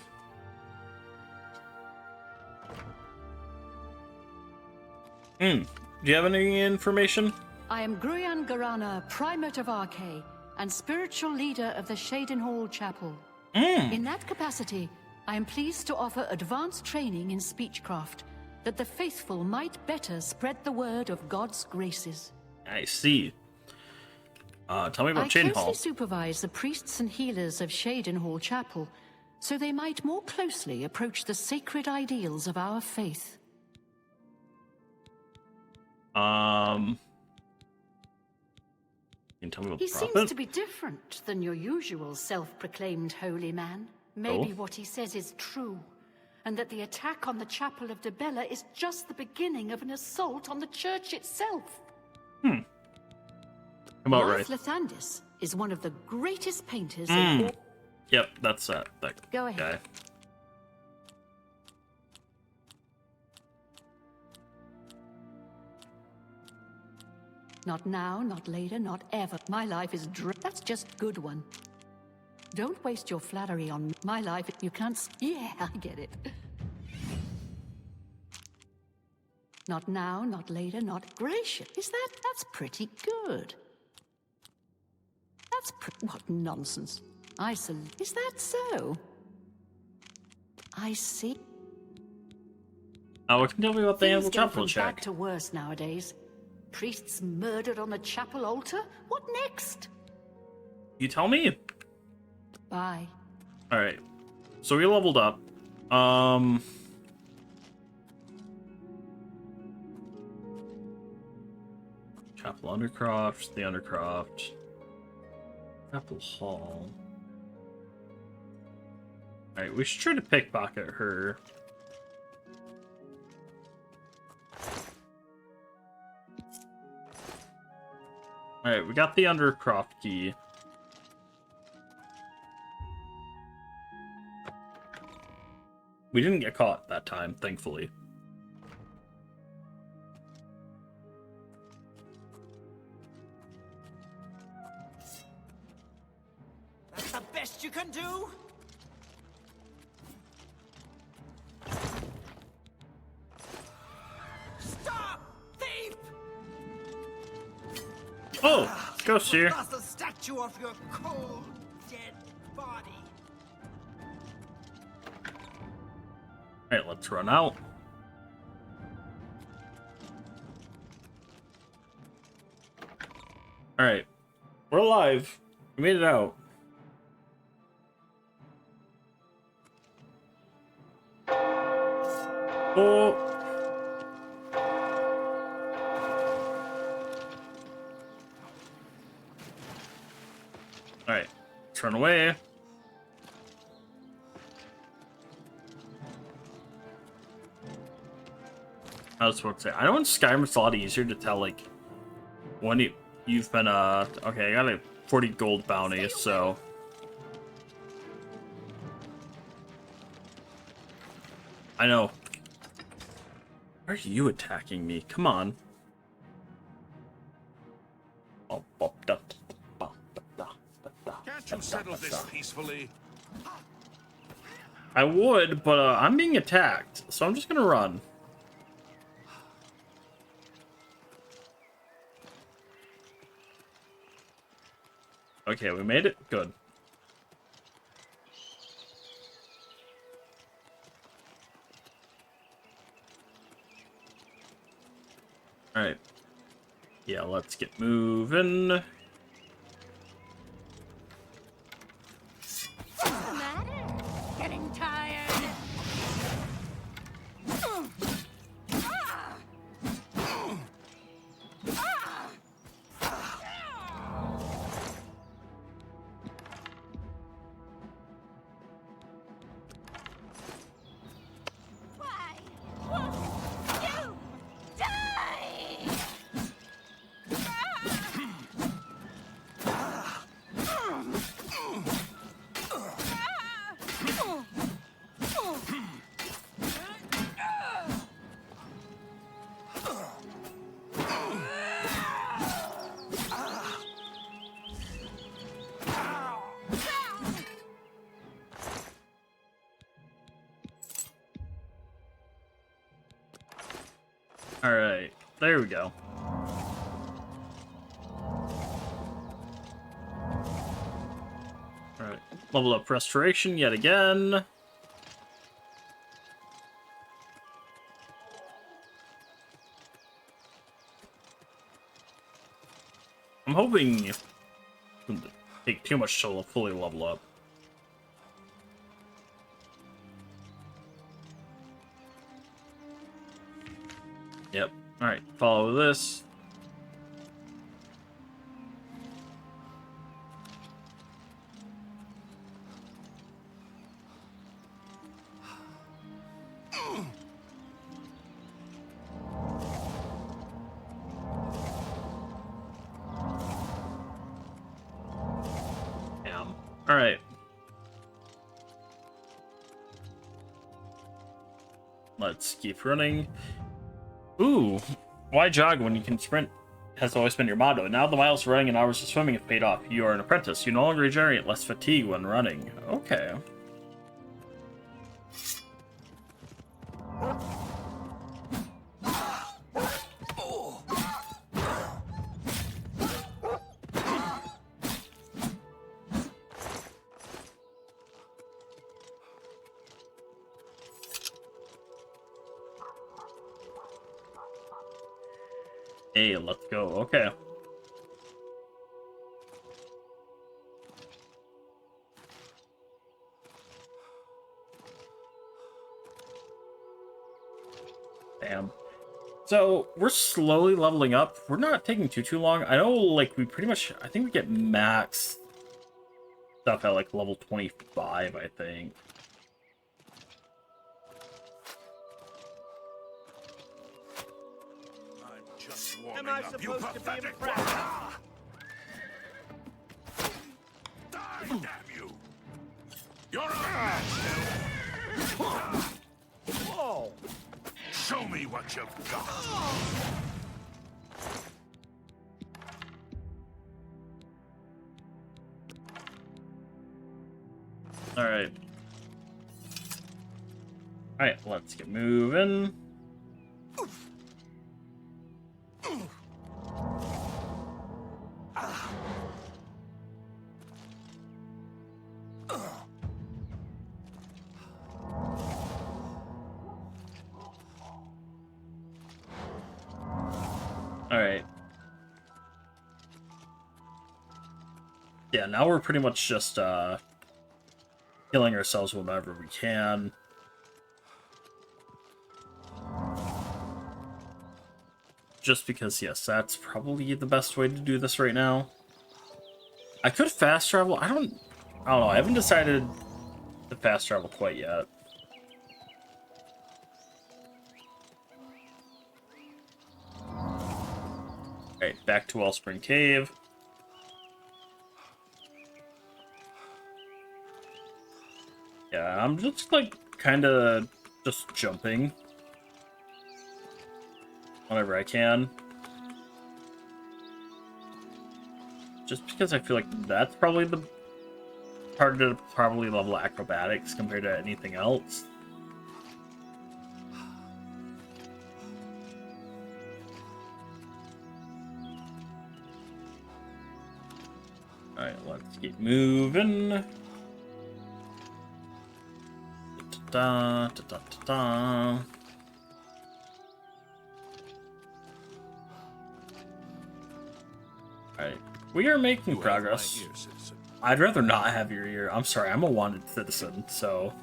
Do you have any information?
I am Gruyan Garana, Primate of Arche, and spiritual leader of the Cheydinhal Chapel. In that capacity, I am pleased to offer advanced training in speechcraft, that the faithful might better spread the word of God's graces.
I see. Tell me about
I
Cheydinhal.
closely supervise the priests and healers of Cheydinhal Chapel, so they might more closely approach the sacred ideals of our faith.
Can you tell me about
He
the prophet?
seems to be different than your usual self-proclaimed holy man. Maybe what he says is true, and that the attack on the Chapel of Debella is just the beginning of an assault on the church itself.
About right.
Lathandis is one of the greatest painters in all...
Yep, that's that
Go ahead.
guy.
Not now, not later, not ever. My life is that's just good one. Don't waste your flattery on my life. You can't... Yeah, I get it. Not now, not later, not gracious. That's pretty good. What nonsense. Is that so? I see.
Oh, what can you tell me about the
Things
Animal
go
Chapel
from
check?
bad to worse nowadays. Priests murdered on the chapel altar? What next?
You tell me.
Bye.
Alright. So we leveled up. Chapel Undercroft, the Undercroft. Chapel Hall. Alright, we should try to pickpocket her. Alright, we got the Undercroft key. We didn't get caught that time, thankfully.
That's the best you can do? Stop! Thief!
Oh! Ghost here.
Lost the statue of your cold, dead body.
Alright, let's run out. Alright. We're alive. We made it out. Oh. Alright. Turn away. I was supposed to say, I know in Skyrim it's a lot easier to tell, like, when you've been, okay, I got a 40 gold bounty, so. I know. Why are you attacking me? Come on.
Can't you settle this peacefully?
I would, but I'm being attacked, so I'm just gonna run. Okay, we made it. Good. Alright. Yeah, let's get moving.
Getting tired.
Why won't you die?
Alright, there we go. Alright, level up restoration yet again. I'm hoping it doesn't take too much to fully level up. Yep. Alright, follow this. Damn. Alright. Let's keep running. Ooh, why jog when you can sprint has always been your motto. Now the miles of running and hours of swimming have paid off. You are an apprentice. You no longer generate less fatigue when running. Okay. Hey, let's go. Okay. Damn. So we're slowly leveling up. We're not taking too long. I know, like, we pretty much, I think we get max stuff at like level 25, I think.
I'm just
Am I supposed to be impressed?
Die, damn you! You're a
Whoa!
Show me what you've got.
Alright. Alright, let's get moving. Alright. Yeah, now we're pretty much just, killing ourselves whenever we can. Just because, yes, that's probably the best way to do this right now. I could fast travel. I don't know. I haven't decided to fast travel quite yet. Alright, back to Wellspring Cave. Yeah, I'm just, like, kind of just jumping whenever I can. Just because I feel like that's probably the part to probably level acrobatics compared to anything else. Alright, let's keep moving. Da, da, da, da, da. Alright, we are making progress. I'd rather not have your ear. I'm sorry, I'm a wanted citizen, so...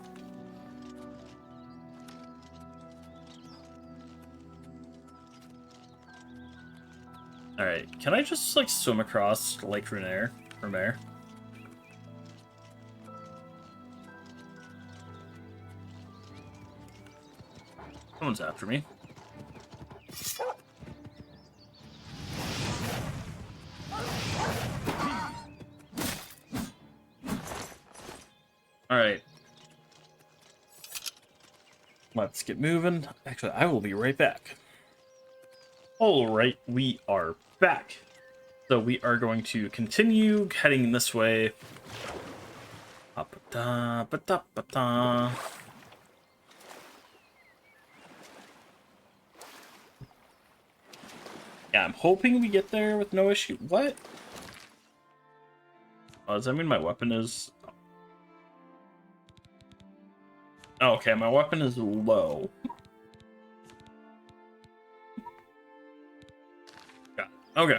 Alright, can I just, like, swim across Lake Runaire from there? Someone's after me. Alright. Let's get moving. Actually, I will be right back. Alright, we are back. So we are going to continue heading this way. Ba-da, ba-da, ba-da. Yeah, I'm hoping we get there with no issue. What? Oh, does that mean my weapon is... Oh, okay, my weapon is low. Got it. Okay.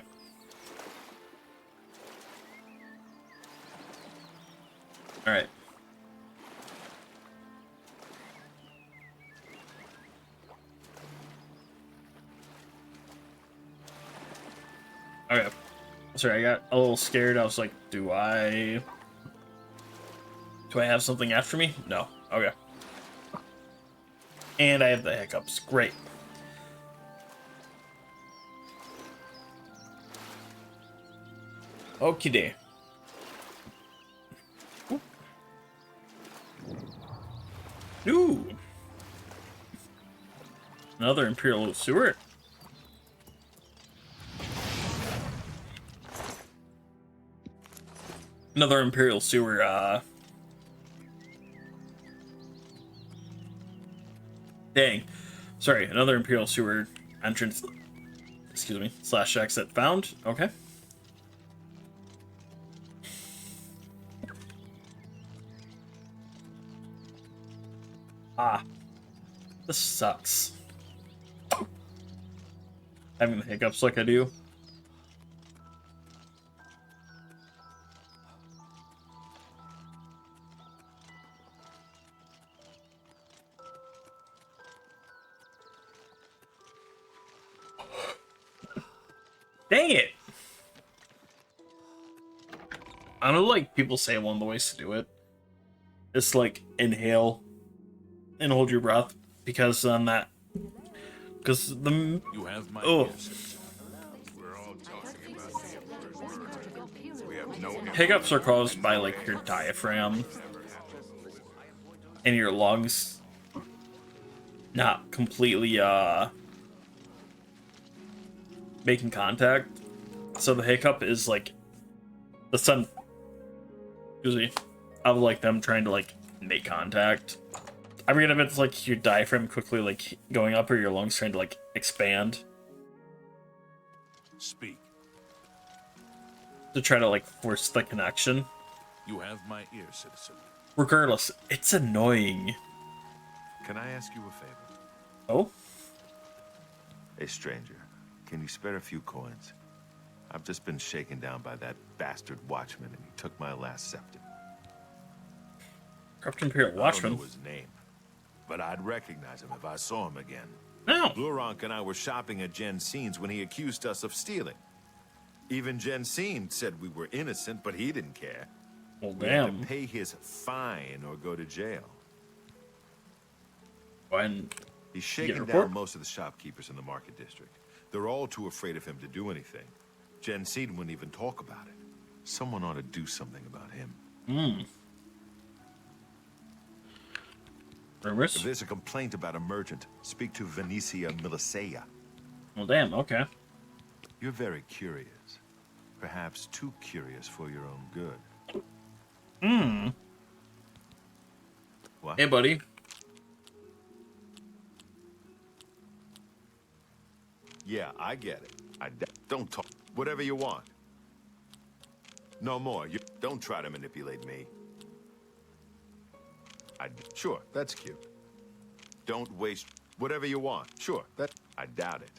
Alright. Okay. Sorry, I got a little scared. I was like, do I have something after me? No. Okay. And I have the hiccups. Great. Okie day. Ooh. Another Imperial Sewer. Another Imperial Sewer, Dang. Sorry, another Imperial Sewer entrance, excuse me, / exit found. Okay. Ah. This sucks. Having the hiccups like I do. Dang it! I know, like, people say one of the ways to do it is, like, inhale and hold your breath, because then that... Because the...
You have my
Oh.
ears. We're all talking about we have no
Hiccups are caused by, like, your diaphragm and your lungs not completely, making contact. So the hiccup is, like, the sun... Excuse me. Of, like, them trying to, like, make contact. I forget if it's, like, your diaphragm quickly, like, going up or your lungs trying to, like, expand.
Speak.
To try to, like, force the connection.
You have my ear, citizen.
Regardless, it's annoying.
Can I ask you a favor?
Oh?
Hey, stranger. Can you spare a few coins? I've just been shaken down by that bastard watchman, and he took my last scepter.
Corrupt Imperial
I don't
Watchman.
know his name, but I'd recognize him if I saw him again.
No.
Lurank and I were shopping at Jensen's when he accused us of stealing. Even Jensen said we were innocent, but he didn't care.
Well,
We had
damn.
to pay his fine or go to jail.
When...
He's
Get a
shaken
report?
down most of the shopkeepers in the market district. They're all too afraid of him to do anything. Jensen wouldn't even talk about it. Someone ought to do something about him.
Rumors?
If there's a complaint about a merchant, speak to Venetia Miliceia.
Well, damn, okay.
You're very curious. Perhaps too curious for your own good. What?
Hey, buddy.
Yeah, I get it. Don't talk. Whatever you want. No more. You don't try to manipulate me. Sure, that's cute. Don't waste. Whatever you want. Sure, I doubt it.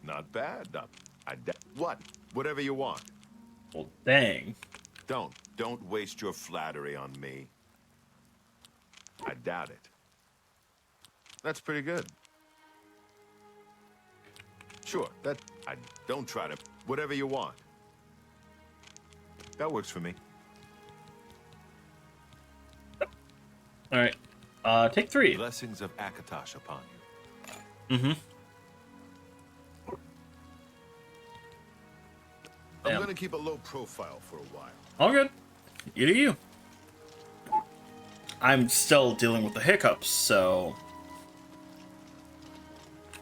Not bad. What? Whatever you want.
Well, dang.
Don't waste your flattery on me. I doubt it. That's pretty good. Sure, don't try to... Whatever you want. That works for me.
Alright. Take 3.
Blessings of Akatosh upon you.
Mm-hmm.
I'm
Damn.
gonna keep a low profile for a while.
All good. You do you. I'm still dealing with the hiccups, so...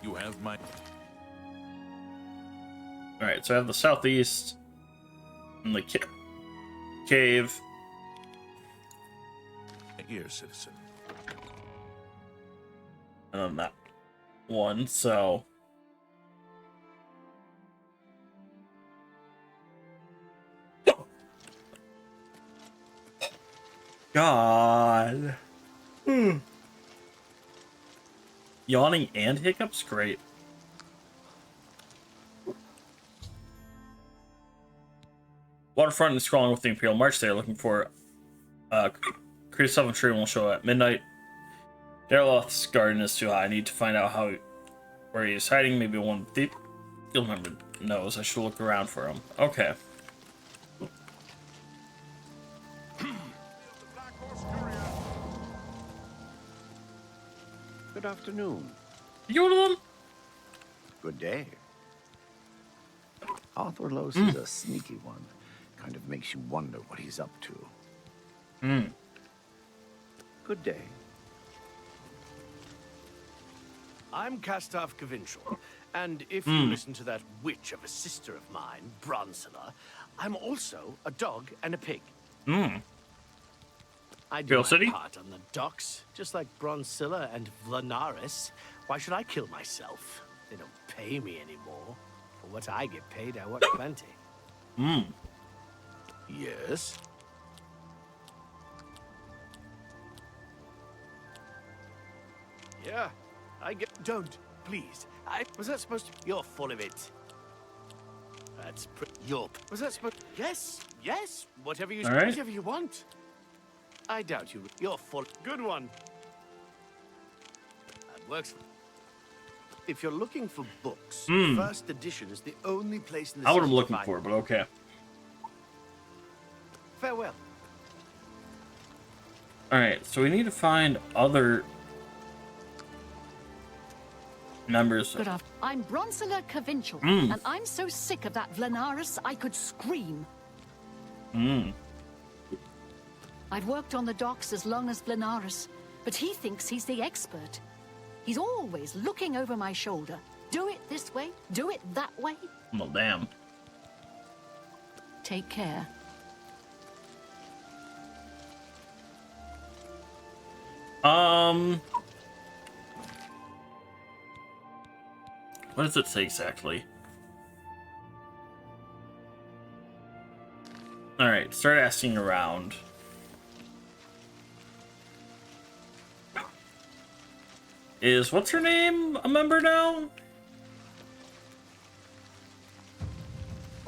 You have my...
Alright, so I have the southeast, and the cave,
ear, citizen.
and then that one, so... God. Yawning and hiccups? Great. Waterfront is crawling with the Imperial March. They are looking for Creed 7 tree will show at midnight. Nyxelius garden is too high. I need to find out where he is hiding. Maybe one of the you'll remember knows. I should look around for him. Okay.
Good afternoon.
You go to them?
Good day. Arthur Los is a sneaky one. Kind of makes you wonder what he's up to. Good day. I'm Kastaf Gavinchel, and if you listen to that witch of a sister of mine, Bronsilla, I'm also a dog and a pig. I do
Bill
my
City?
part on the docks, just like Bronsilla and Vlanaris. Why should I kill myself? They don't pay me anymore. For what I get paid, I work plenty. Yes? Yeah, I get... Don't please. Was that supposed to... You're full of it. That's pretty... Was that supposed... Yes, yes. Whatever you...
All right.
Whatever you want. I doubt you... You're full... Good one. That works. If you're looking for books, first edition is the only place in the
Not what I'm
city to
looking
buy
for,
them.
but okay.
Farewell.
Alright, so we need to find other members.
Good afternoon. I'm Bronsula Covincial, and I'm so sick of that Vlanaris I could scream. I've worked on the docks as long as Vlanaris, but he thinks he's the expert. He's always looking over my shoulder. Do it this way, do it that way.
Well, damn.
Take care.
What does it say exactly? Alright, start asking around. Is what's her name a member now?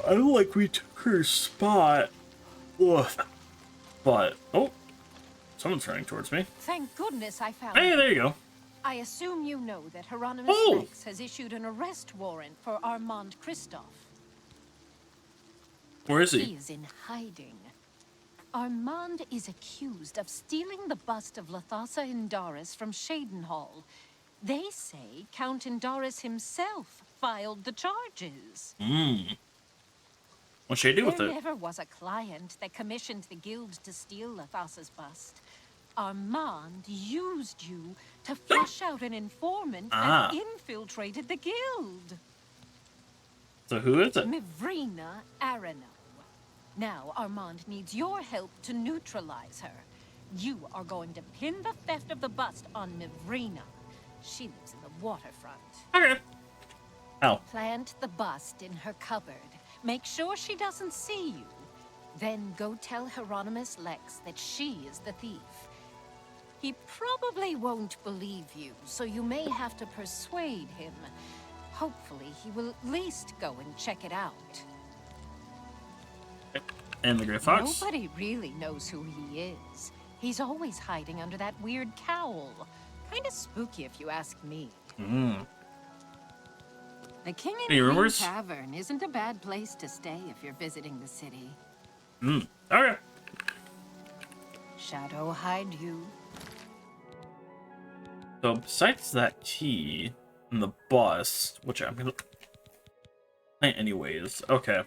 I don't like we took her spot. Ugh. But oh, someone's running towards me.
Thank goodness I found
Hey,
you.
there you go.
I assume you know that Hieronymus
Oh!
Lex has issued an arrest warrant for Armand Christoph.
Where is
He
he?
is in hiding. Armand is accused of stealing the bust of Lethassa Indaris from Shadenhall. They say Count Indaris himself filed the charges.
What should I do with
There
it?
never was a client that commissioned the guild to steal Lethassa's bust. Armand used you to flush out an informant that infiltrated the guild.
So who is it?
Mivrina Arano. Now Armand needs your help to neutralize her. You are going to pin the theft of the bust on Mivrina. She lives in the waterfront.
Okay. Ow.
Plant the bust in her cupboard. Make sure she doesn't see you. Then go tell Hieronymus Lex that she is the thief. He probably won't believe you, so you may have to persuade him. Hopefully, he will at least go and check it out.
And the Grey Fox?
Nobody really knows who he is. He's always hiding under that weird cowl. Kind of spooky if you ask me. The King and
Any
Queen
rumors?
Tavern isn't a bad place to stay if you're visiting the city.
Okay.
Shadow hide you.
So besides that key and the bus, which I'm gonna play anyways. Okay.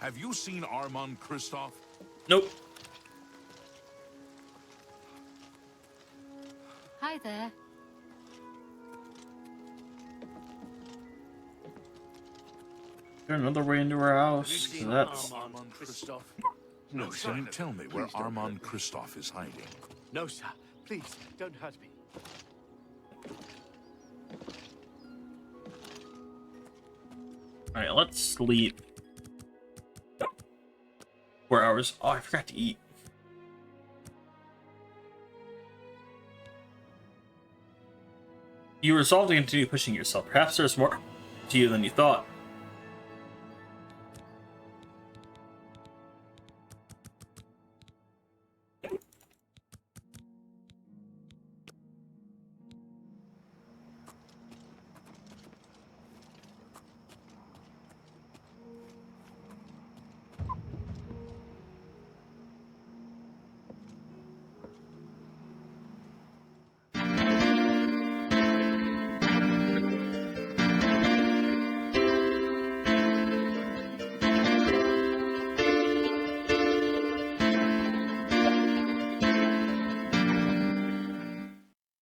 Have you seen Armand Christoph?
Nope.
Hi there.
Is there another way into our house? 'Cause that's
Armand Christoph?
No, sir. Tell me where Armand Christoph is hiding.
No, sir. Please, don't hurt me.
alright. Let's sleep. 4 hours. Oh, I forgot to eat. You resolved to continue pushing yourself. Perhaps there's more to you than you thought.